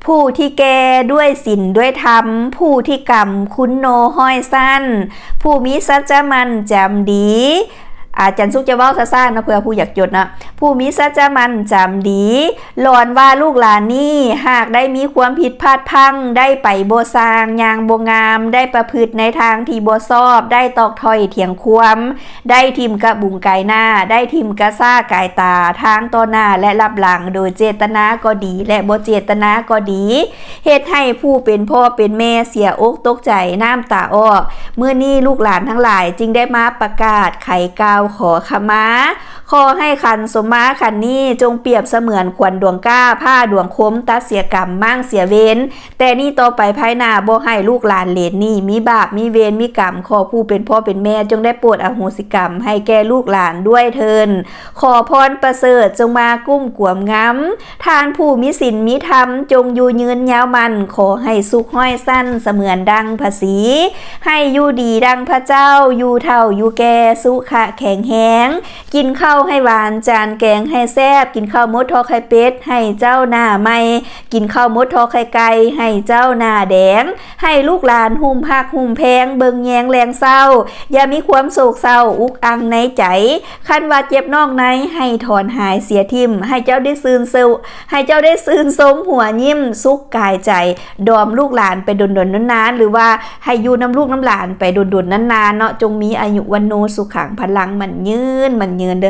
ผู้ที่แก่ด้วยศีลด้วยธรรมผู้ที่กำคุณโนห้อยสั้นผู้มีสัจจะมันจำดีอาจารย์สุกจะเว้าซ่าๆนะเพื่อผู้อยากจดนะผู้มีสัจจะมันจำดีหลอนว่าลูกหลานนี่หากได้มีความผิดพลาดพังได้ไปบ่สร้างยางบ่งามได้ประพฤติในทางที่บ่ชอบได้ตอกถ้อยเถียงความได้ทิมกะบุงกายหน้าได้ทิมกะซ่ากายตาทางต่อหน้าและรับหลังโดยเจตนาก็ดีและบ่เจตนาก็ดีเฮ็ดให้ผู้เป็นพ่อเป็นแม่เสียอกตกใจน้ำตาออกเมื่อนี้ลูกหลานทั้งหลายจึงได้มาประกาศไขกาวขอขมาขอให้ขันสมมาขันนี้จงเปรียบเสมือนขวัญดวงก้าผ้าดวงคมตัดเสียกรรมมั่งเสียเวรแต่นี่ต่อไปภายหน้าบ่ให้ลูกหลานเหลนนี่มีบาปมีเวรมีกรรมขอผู้เป็นพ่อเป็นแม่จงได้โปรดอโหสิกรรมให้แก่ลูกหลานด้วยเถิดขอพรประเสริฐจงมากุ้มกวมงำทานผู้มีศีลมีธรรมจงอยู่ยืนยาวมันขอให้สุขห้อยสั้นเสมือนดังภาษีให้อยู่ดีดังพระเจ้าอยู่เท่าอยู่แก่สุขะแข็งแห้งกินข้าวให้หวานจานแกงให้แซ่บกินข้าวมดทอไข่เป็ดให้เจ้าหน้าไม่กินข้าวมดทอไข่ไก่ให้เจ้าหน้าแดงให้ลูกหลานหุ่มหักหุ่มแพงเบิงแยงแรงเศร้าอย่ามีความโศกเศร้าอุกอังในใจคันว่าเจ็บนอกในให้ถอนหายเสียทิมให้เจ้าได้ซื่นเซลให้เจ้าได้ซื่นสมหัวยิ้มสุขกายใจดอมลูกหลานไปดนๆนานๆหรือว่าให้อยู่น้ำลูกน้ำหลานไปดนๆนานๆเนาะจงมีอายุวันโนสุขังพลังมันยืนเด้อ